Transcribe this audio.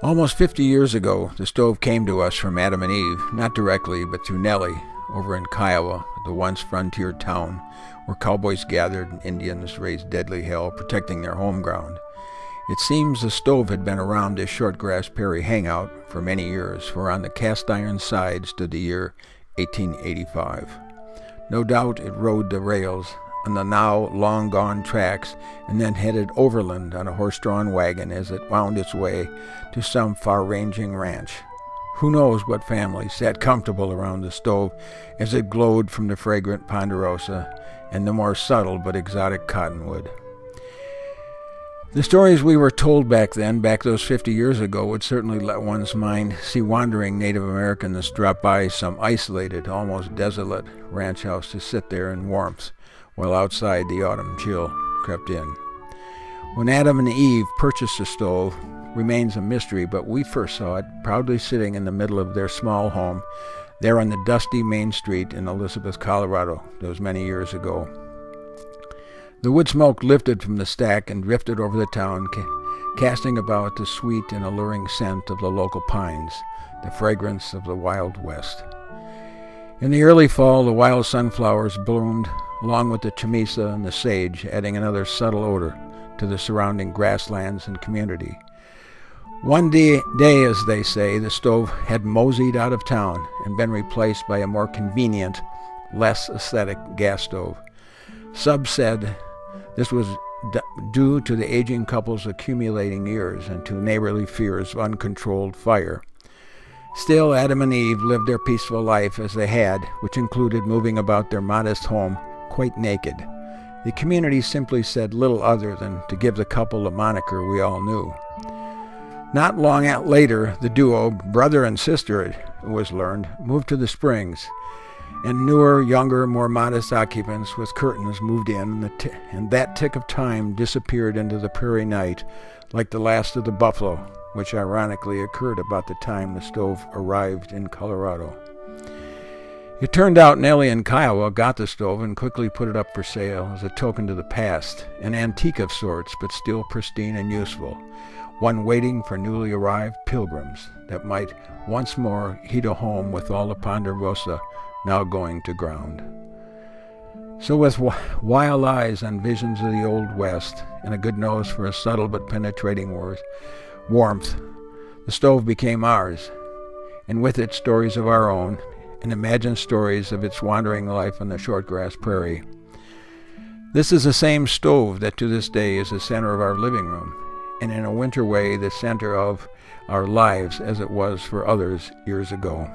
Almost 50 years ago, the stove came to us from Adam and Eve, not directly, but through Nellie, over in Kiowa, the once frontier town where cowboys gathered and Indians raised deadly hell, protecting their home ground. It seems the stove had been around this Shortgrass Prairie hangout for many years, for on the cast iron side stood the year 1885. No doubt it rode the rails on the now long-gone tracks and then headed overland on a horse-drawn wagon as it wound its way to some far-ranging ranch. Who knows what family sat comfortable around the stove as it glowed from the fragrant ponderosa and the more subtle but exotic cottonwood. The stories we were told back those 50 years ago, would certainly let one's mind see wandering Native Americans drop by some isolated, almost desolate ranch house to sit there in warmth while outside the autumn chill crept in. When Adam and Eve purchased the stove remains a mystery, but we first saw it proudly sitting in the middle of their small home there on the dusty main street in Elizabeth, Colorado, those many years ago. The wood smoke lifted from the stack and drifted over the town, casting about the sweet and alluring scent of the local pines, the fragrance of the Wild West. In the early fall, the wild sunflowers bloomed, along with the chamisa and the sage, adding another subtle odor to the surrounding grasslands and community. One day, as they say, the stove had moseyed out of town and been replaced by a more convenient, less aesthetic gas stove. Some said this was due to the aging couple's accumulating years and to neighborly fears of uncontrolled fire. Still, Adam and Eve lived their peaceful life as they had, which included moving about their modest home quite naked. The community simply said little other than to give the couple the moniker we all knew. Not long later, the duo, brother and sister, it was learned, moved to the Springs, and newer, younger, more modest occupants with curtains moved in, and that tick of time disappeared into the prairie night like the last of the buffalo, which ironically occurred about the time the stove arrived in Colorado. It turned out Nellie in Kiowa got the stove and quickly put it up for sale as a token to the past, an antique of sorts, but still pristine and useful, one waiting for newly arrived pilgrims that might once more heat a home with all the ponderosa now going to ground. So with wild eyes on visions of the Old West and a good nose for a subtle but penetrating warmth, the stove became ours, and with it stories of our own, and imagined stories of its wandering life on the Shortgrass Prairie. This is the same stove that to this day is the center of our living room, and in a winter way the center of our lives as it was for others years ago.